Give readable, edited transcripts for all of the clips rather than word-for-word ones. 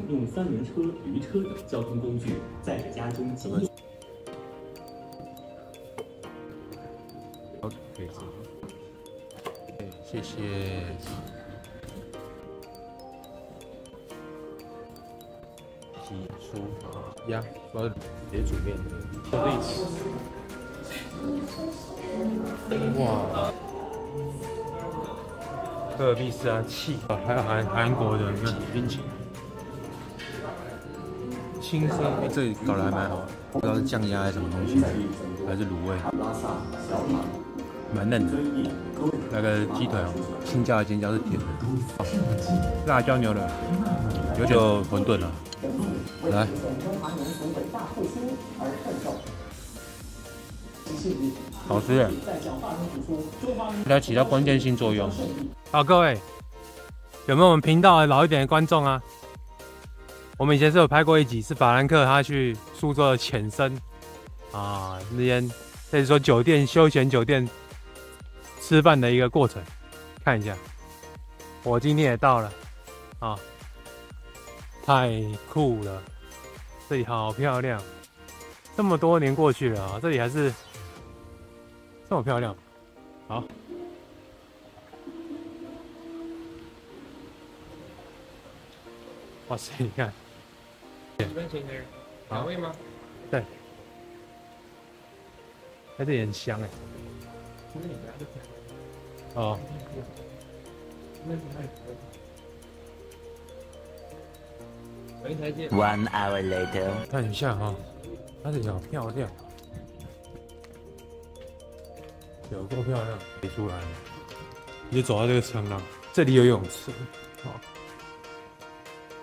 用三轮车、驴车等交通工具载着家中几亿。可以吃。对，谢谢。鸡酥鸭，我要直接煮面。哇！科尔必斯啊，气啊，还有韩国的那冰淇淋。轻松，这里搞得还蛮好，不知道是酱鸭还是什么东西，还是卤味，蛮嫩的。那个鸡腿哦，新加的尖椒是甜的，辣椒牛肉，有点馄饨了。来，好吃耶！它起到关键性作用。好，各位，有没有我们频道老一点的观众啊？我们以前是有拍过一集，是法兰克他去苏州的浅深啊那边，类似说酒店休闲酒店吃饭的一个过程，看一下。我今天也到了啊，太酷了，这里好漂亮，这么多年过去了啊，这里还是这么漂亮。好，哇塞，你看。好味吗？对，它这也很香哎。哦。1 hour later， 看一下哈，它这里好漂亮，有够漂亮，可以出来了。你就走到这个城廊，这里有游泳池，好。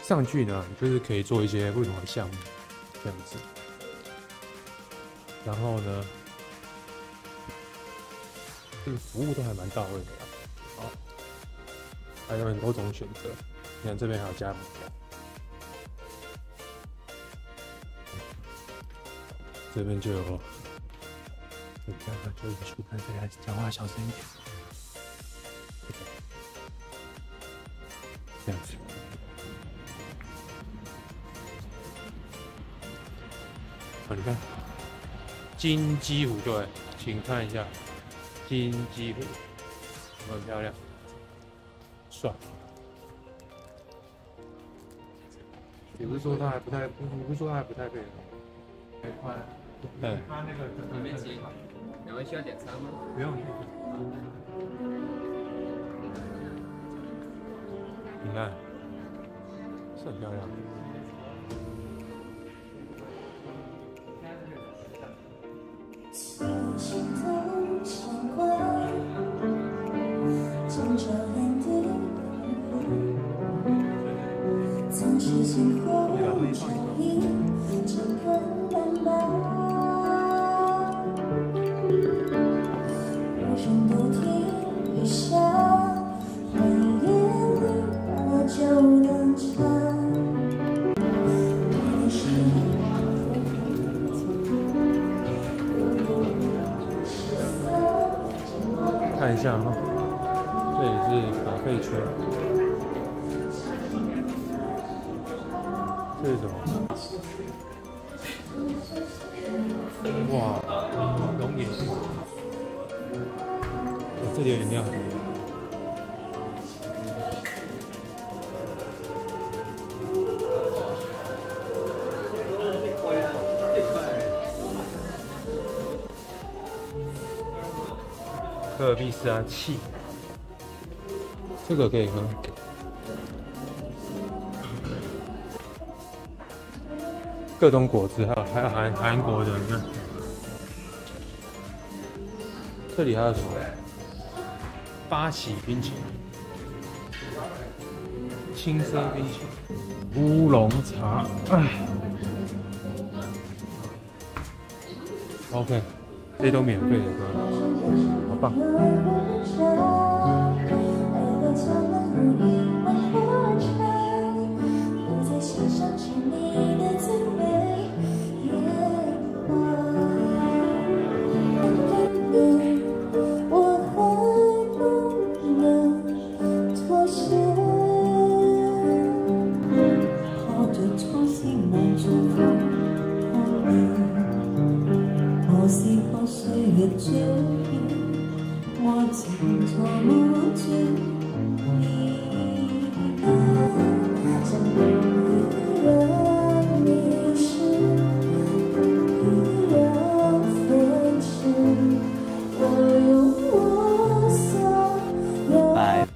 上去呢，就是可以做一些不同的项目，这样子。然后呢，这个服务都还蛮到位的，好，还有很多种选择。你看这边还有加盟票，这边就有，你看看，就一出看，大家讲话小声一点，这样子。你看，金鸡湖对，请看一下金鸡湖，很漂亮，帅。你不是说它还不太配合？对。它那个准备几？两位需要点餐吗？不用。你看，是很漂亮。看一下哈，这里是卡费区，这是什么？哇，龙眼，这里有饮料。科尔必斯啊，气，这个可以喝。各种果汁，还有韩国的，你看，这里还有什么？八喜冰淇淋、青色冰淇淋、乌龙茶，哎 ，OK， 这些都免费的，各位，好棒。5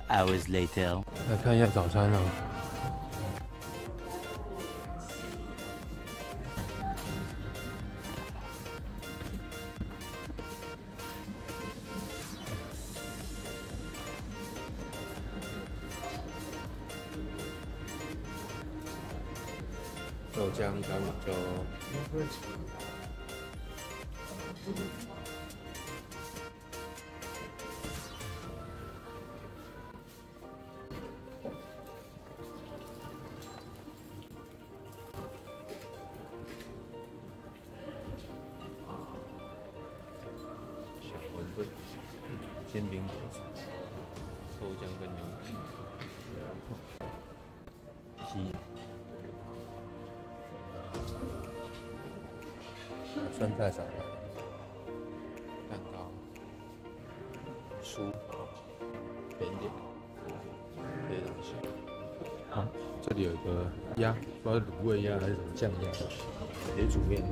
hours later， 来看一下早餐哦。豆浆加米粥。小馄饨、煎饼果子、豆浆跟牛奶、鸡。酸菜沙拉、蛋糕、酥、甜点这些东西。好，这里有一个鸭，不知道卤味鸭还是什么酱鸭，也煮面的。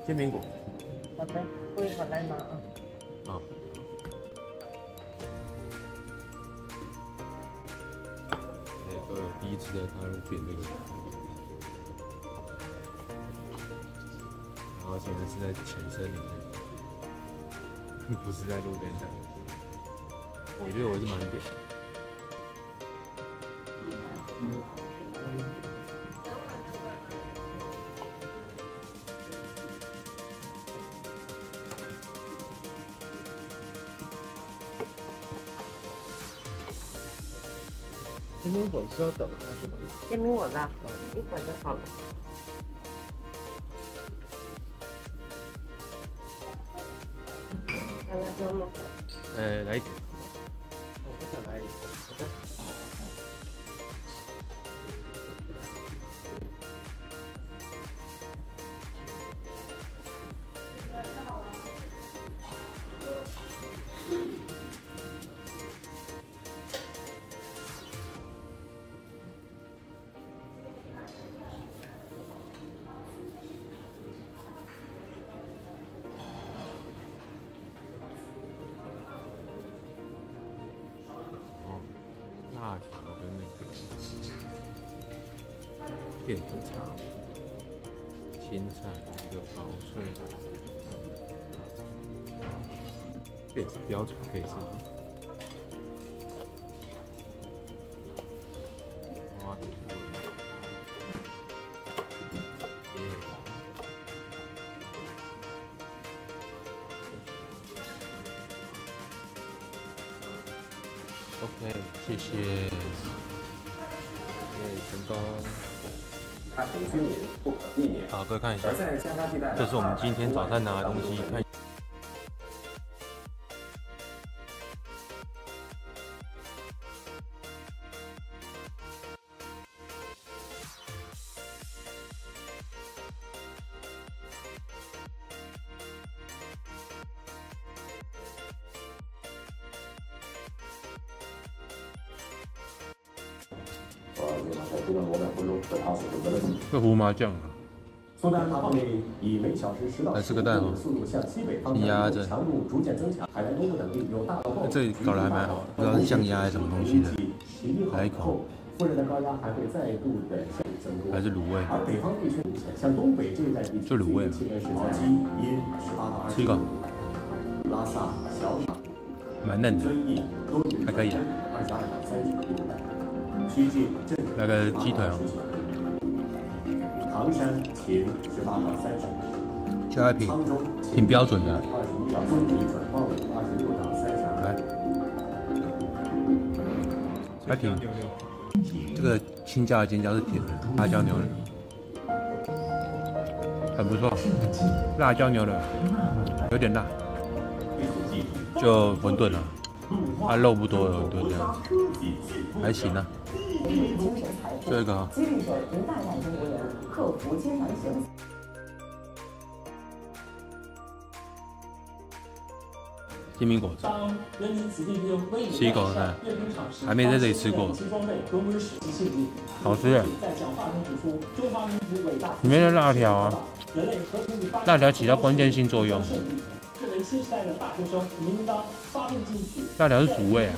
煎饼果。好的，过一会儿来拿啊。好。第一次在大陆点这个，然后现在是在浅森里面，不是在路边上。我觉得我是蛮点。煎饼果是要等它是吗？煎饼果子啊，一会儿就好了。要辣椒吗？来一点。我不想来一点。好的。辣条跟那个片头肠、青菜一个薄脆，电子标准可以吃吗？哇！OK， 谢谢，成功。它平均年不可避免。好，各位看一下，而在相差地带，这是我们今天早餐拿的东西，看。这胡麻酱啊，苏丹方面以每小时10到15公里速度向西北方向移动，强度逐渐增强。海南东部等地有大到暴雨。这搞得还蛮好，不知道是酱鸭还是什么东西的。来一口。副热带高压还会再度的增多，还是卤味。而北方地区像东北这一带地区，就卤味了。气温是从7阴18到20。吃一个。拉萨、小马、蛮嫩的，还可以的。来个鸡腿哦。唐山、秦18到30。小爱品，挺标准的。来，还挺。这个青椒的尖椒是甜的，辣椒牛肉很不错，辣椒牛肉有点辣，就馄饨了，肉不多的馄饨这样，还行啊。这个激励着一代代中国人克服艰难险阻。金苹果汁，吃一口看，还没在这里吃过，好吃耶！里面的辣条啊，辣条起到关键性作用。辣条是主味啊。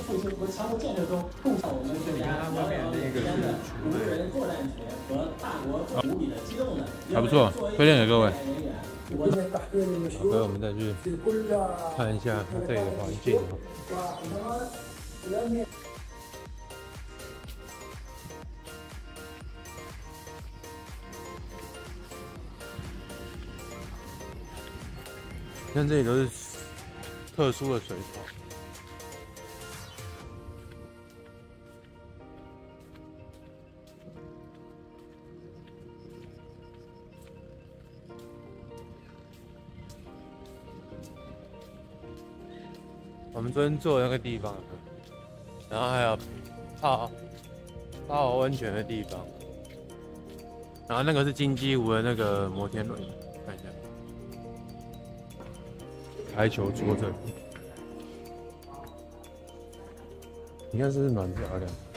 还不错，推荐给各位。好的，我们再去看一下它这里的环境。看这里都是特殊的水草。我们昨天坐的那个地方，然后还有泡温泉的地方，然后那个是金鸡湖的那个摩天轮，看一下，排球桌这里，你看是不是蛮漂亮的？